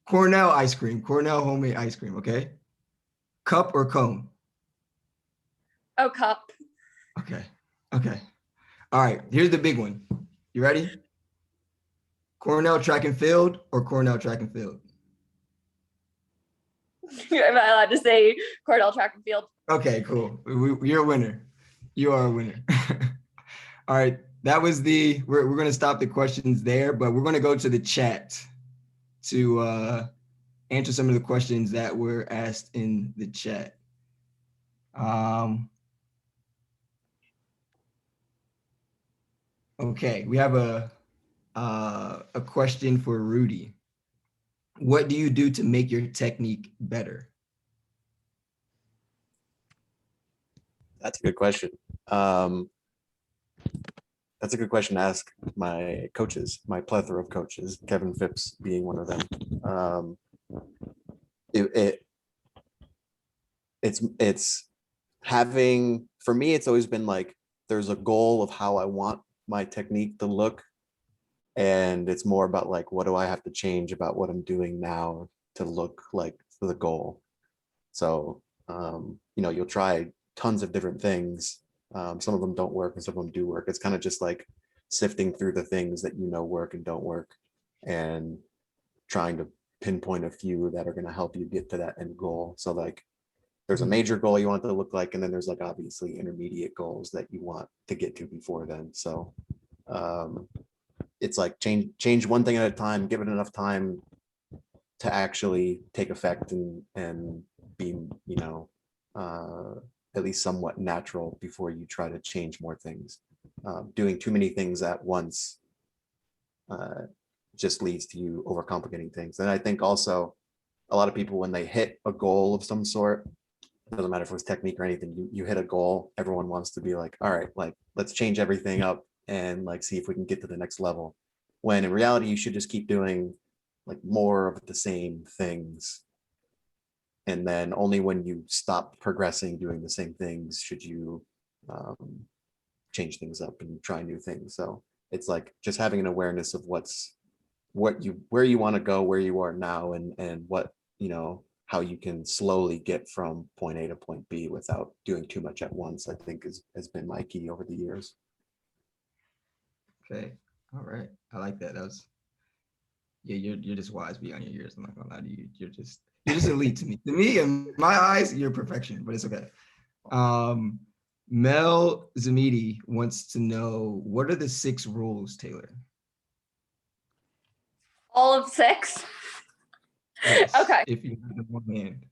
Cornell ice cream, Cornell homemade ice cream, okay? Cup or cone? Oh, cup. Okay. Okay. All right. Here's the big one. You ready? Cornell track and field or Cornell track and field? Am I allowed to say Cornell track and field? Okay, cool. You're a winner. You are a winner. All right. That was we're going to stop the questions there, but we're going to go to the chat to answer some of the questions that were asked in the chat. Okay, we have a question for Rudy. What do you do to make your technique better? That's a good question. That's a good question to ask my coaches, my plethora of coaches, Kevin Phipps being one of them. It's having, for me, it's always been like, there's a goal of how I want my technique to look. And it's more about like, what do I have to change about what I'm doing now to look like the goal? So, you'll try tons of different things. Some of them don't work and some of them do work. It's kind of just like sifting through the things that work and don't work and trying to pinpoint a few that are going to help you get to that end goal. So like there's a major goal you want it to look like, and then there's like obviously intermediate goals that you want to get to before then. So it's like change one thing at a time, give it enough time to actually take effect and be, at least somewhat natural before you try to change more things. Doing too many things at once just leads to you overcomplicating things. And I think also a lot of people, when they hit a goal of some sort, it doesn't matter if it was technique or anything, you hit a goal, everyone wants to be like, all right, like let's change everything up and like see if we can get to the next level. When in reality, you should just keep doing like more of the same things. And then only when you stop progressing doing the same things should you change things up and try new things. So it's like just having an awareness of where you want to go, where you are now, and what, how you can slowly get from point A to point B without doing too much at once, I think has been my key over the years. Okay. All right. I like that. That was, yeah, you're just wise beyond your years. I'm not gonna lie to you. You're just elite to me. To me, in my eyes, you're perfection, but it's okay. Mel Zamidi wants to know, what are the 6 rules, Taylor? All of 6? Yes, Okay. if you have one hand.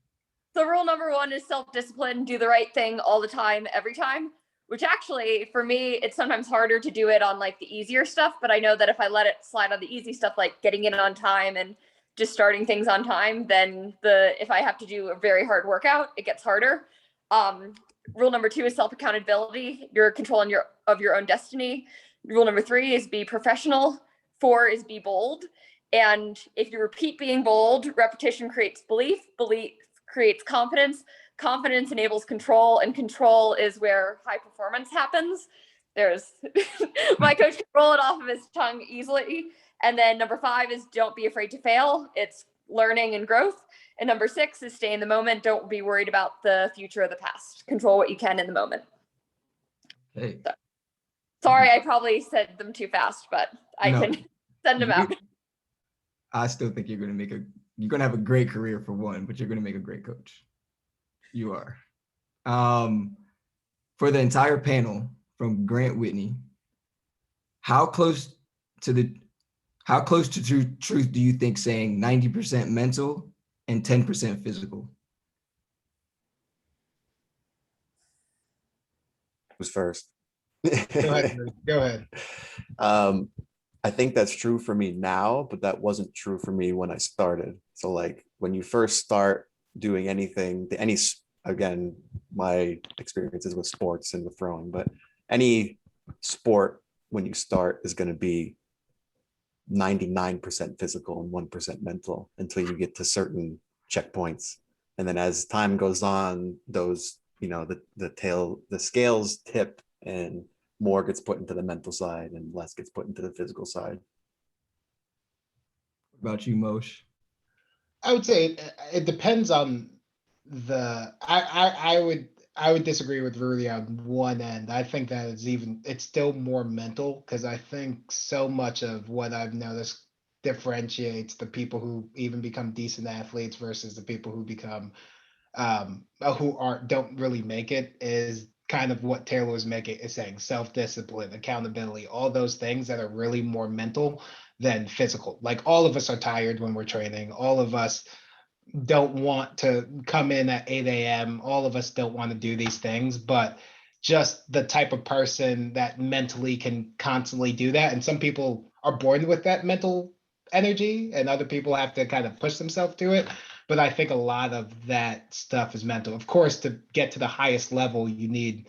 So rule number 1 is self-discipline, do the right thing all the time, every time, which actually for me, it's sometimes harder to do it on like the easier stuff, but I know that if I let it slide on the easy stuff, like getting in on time and just starting things on time, then if I have to do a very hard workout, it gets harder. Rule number 2 is self-accountability. You're controlling of your own destiny. Rule number 3 is be professional. 4 is be bold. And if you repeat being bold, repetition creates belief. Belief creates confidence. Confidence enables control, and control is where high performance happens. There's my coach can roll it off of his tongue easily. And then number 5 is don't be afraid to fail. It's learning and growth. And number 6 is stay in the moment. Don't be worried about the future or the past. Control what you can in the moment. Hey, So, sorry, I probably said them too fast, but I No. can send them out. I still think you're gonna have a great career for one, but you're gonna make a great coach. You are. For the entire panel from Grant Whitney, how close to truth do you think saying 90% mental and 10% physical? Who's first? Go ahead. Rudy. Go ahead. I think that's true for me now, but that wasn't true for me when I started. So like when you first start doing anything, again, my experiences with sports and with throwing, but any sport when you start is going to be 99% physical and 1% mental until you get to certain checkpoints. And then as time goes on, those, the scales tip and more gets put into the mental side and less gets put into the physical side. What about you, Moshe? I would say it depends on I would disagree with Rudy on one end. I think that it's still more mental, because I think so much of what I've noticed differentiates the people who even become decent athletes versus the people who become don't really make it is kind of what Taylor was saying: self-discipline, accountability, all those things that are really more mental than physical. Like, all of us are tired when we're training. All of us don't want to come in at 8 a.m. All of us don't want to do these things, but just the type of person that mentally can constantly do that. And some people are born with that mental energy, and other people have to kind of push themselves to it. But I think a lot of that stuff is mental. Of course, to get to the highest level, you need,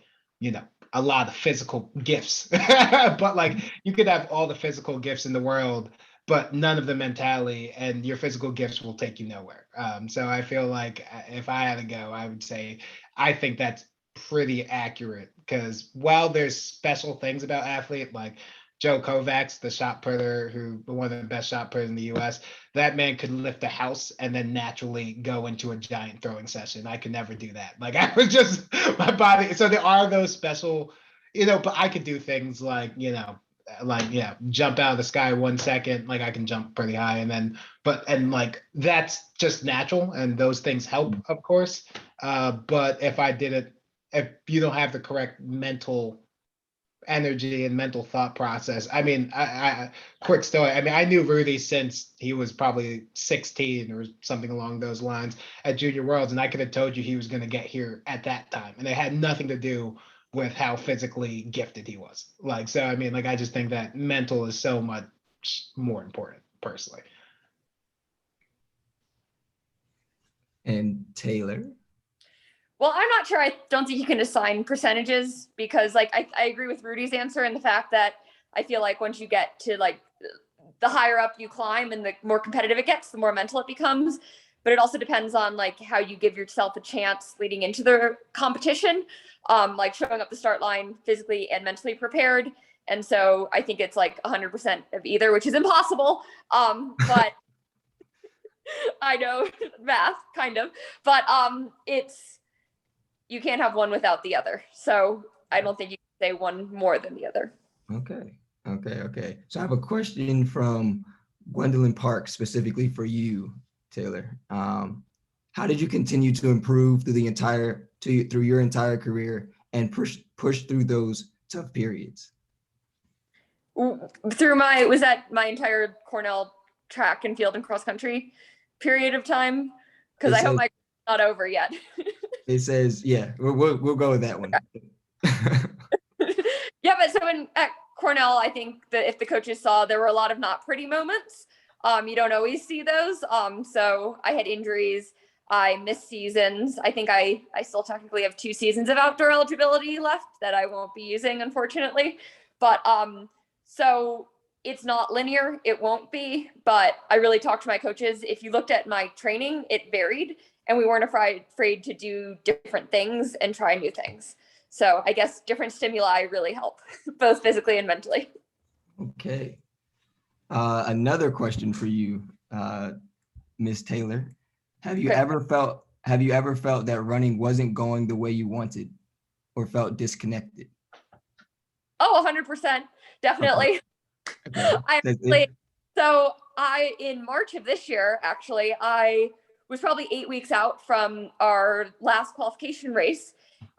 a lot of physical gifts. But like, you could have all the physical gifts in the world, but none of the mentality, and your physical gifts will take you nowhere. So I feel like if I had to go, I would say I think that's pretty accurate, because while there's special things about athlete, like Joe Kovacs, the shot putter, one of the best shot putters in the U.S., that man could lift a house and then naturally go into a giant throwing session. I could never do that. Like, I was just, my body. So there are those special, but I could do things like, jump out of the sky 1 second. Like, I can jump pretty high, and like, that's just natural, and those things help, of course. But if you don't have the correct mental energy and mental thought process. I mean, I quick story. I mean, I knew Rudy since he was probably 16 or something along those lines at Junior Worlds, and I could have told you he was going to get here at that time, and it had nothing to do with how physically gifted he was. Like, so I mean, like, I just think that mental is so much more important, personally. And Taylor? Well, I'm not sure. I don't think you can assign percentages, because like I agree with Rudy's answer in the fact that I feel like once you get to like the higher up you climb and the more competitive it gets, the more mental it becomes. But it also depends on like how you give yourself a chance leading into the competition, like showing up the start line physically and mentally prepared. And so I think it's like 100% of either, which is impossible. But I know math kind of, but you can't have one without the other. So I don't think you can say one more than the other. Okay. So I have a question from Gwendolyn Park specifically for you, Taylor. How did you continue to improve through your entire career and push through those tough periods? Was that my entire Cornell track and field and cross country period of time? Because I hope my not over yet. It says, yeah, we'll go with that one. Yeah, but so at Cornell, I think that if the coaches saw, there were a lot of not pretty moments. You don't always see those. So I had injuries. I missed seasons. I think I still technically have 2 seasons of outdoor eligibility left that I won't be using, unfortunately. But so it's not linear. It won't be. But I really talked to my coaches. If you looked at my training, it varied, and we weren't afraid to do different things and try new things. So I guess different stimuli really help, both physically and mentally. Okay. Another question for you, Miss Taylor. Have you Okay. ever felt that running wasn't going the way you wanted or felt disconnected? Oh, 100%. Definitely. Okay. So in March of this year, actually, I was probably 8 weeks out from our last qualification race.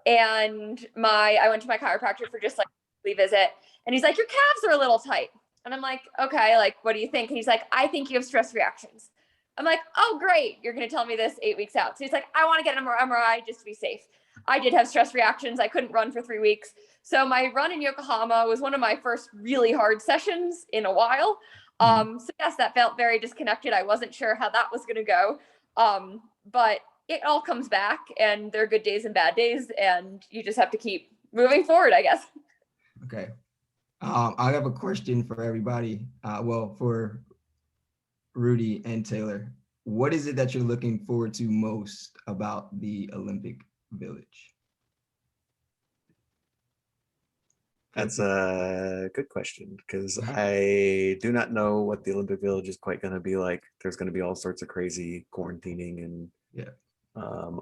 And I went to my chiropractor for just like a weekly visit. And he's like, your calves are a little tight. And I'm like, okay, like, what do you think? And he's like, I think you have stress reactions. I'm like, oh, great. You're going to tell me this 8 weeks out. So he's like, I want to get an MRI just to be safe. I did have stress reactions. I couldn't run for 3 weeks. So my run in Yokohama was one of my first really hard sessions in a while. So yes, that felt very disconnected. I wasn't sure how that was going to go. But it all comes back, and there are good days and bad days, and you just have to keep moving forward, I guess. Okay. I have a question for everybody. For Rudy and Taylor. What is it that you're looking forward to most about the Olympic Village? That's a good question, because I do not know what the Olympic Village is quite going to be like. There's going to be all sorts of crazy quarantining and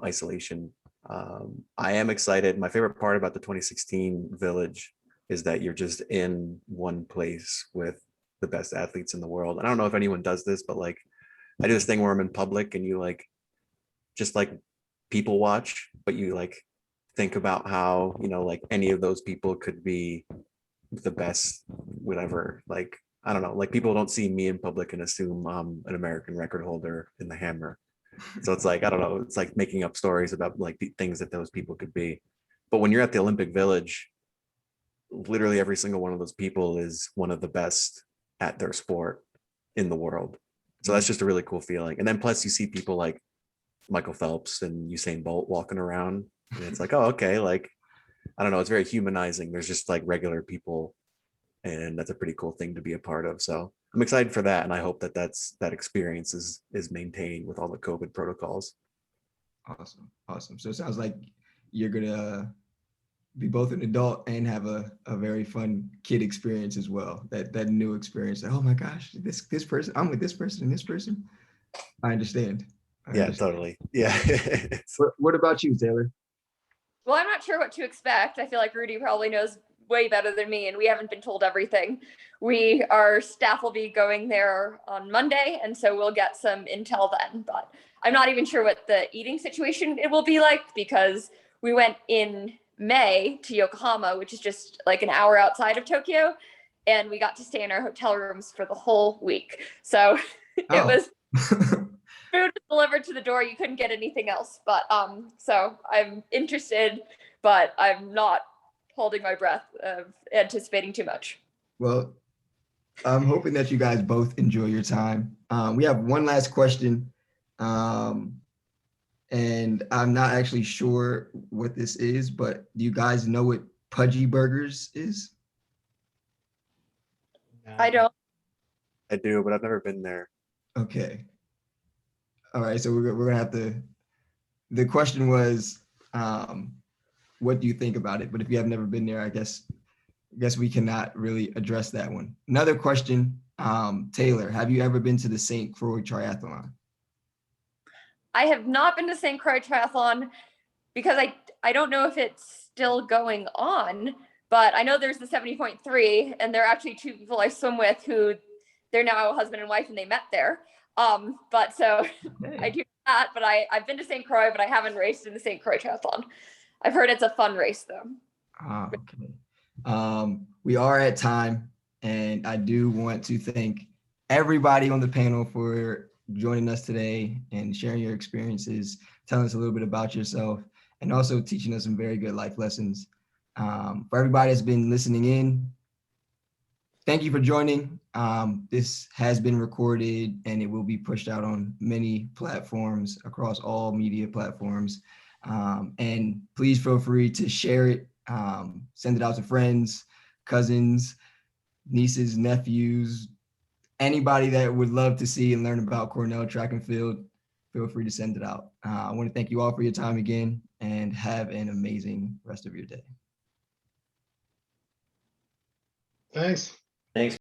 isolation. I am excited. My favorite part about the 2016 Village is that you're just in one place with the best athletes in the world. And I don't know if anyone does this, but like I do this thing where I'm in public and you like just like people watch, but you like think about how, you know, like any of those people could be the best, whatever. Like, I don't know, like people don't see me in public and assume I'm an American record holder in the hammer. So it's like, I don't know, it's like making up stories about like the things that those people could be. But when you're at the Olympic Village, literally every single one of those people is one of the best at their sport in the world. So that's just a really cool feeling. And then plus you see people like Michael Phelps and Usain Bolt walking around, and it's like, oh, okay, like, I don't know, it's very humanizing. There's just like regular people, and that's a pretty cool thing to be a part of. So I'm excited for that, and I hope that that experience is maintained with all the COVID protocols. Awesome. So it sounds like you're gonna be both an adult and have a very fun kid experience as well. That new experience. Oh my gosh, this person, I'm with this person and this person. I understand. Totally. Yeah. What about you, Taylor? Well, I'm not sure what to expect. I feel like Rudy probably knows way better than me, and we haven't been told everything. Our staff will be going there on Monday, and so we'll get some intel then. But I'm not even sure what the eating situation it will be like, because we went in May to Yokohama, which is just like an hour outside of Tokyo, and we got to stay in our hotel rooms for the whole week. So it was food was delivered to the door. You couldn't get anything else. But so I'm interested, but I'm not holding my breath of anticipating too much. Well, I'm hoping that you guys both enjoy your time. We have one last question. And I'm not actually sure what this is, but do you guys know what Pudgy Burgers is? I don't. I do, but I've never been there. Okay. All right, so we're gonna have to. The question was, what do you think about it? But if you have never been there, I guess we cannot really address that one. Another question, Taylor, have you ever been to the St. Croix Triathlon? I have not been to St. Croix Triathlon because I don't know if it's still going on, but I know there's the 70.3, and there are actually two people I swim with who they're now husband and wife, and they met there. But so okay. I do that, but I've been to St. Croix, but I haven't raced in the St. Croix Triathlon. I've heard it's a fun race though. Okay. We are at time, and I do want to thank everybody on the panel for joining us today and sharing your experiences, telling us a little bit about yourself, and also teaching us some very good life lessons. For everybody that's been listening in, thank you for joining. This has been recorded, and it will be pushed out on many platforms across all media platforms. And please feel free to share it, send it out to friends, cousins, nieces, nephews, anybody that would love to see and learn about Cornell track and field. Feel free to send it out. I want to thank you all for your time again, and have an amazing rest of your day. Thanks. Thanks.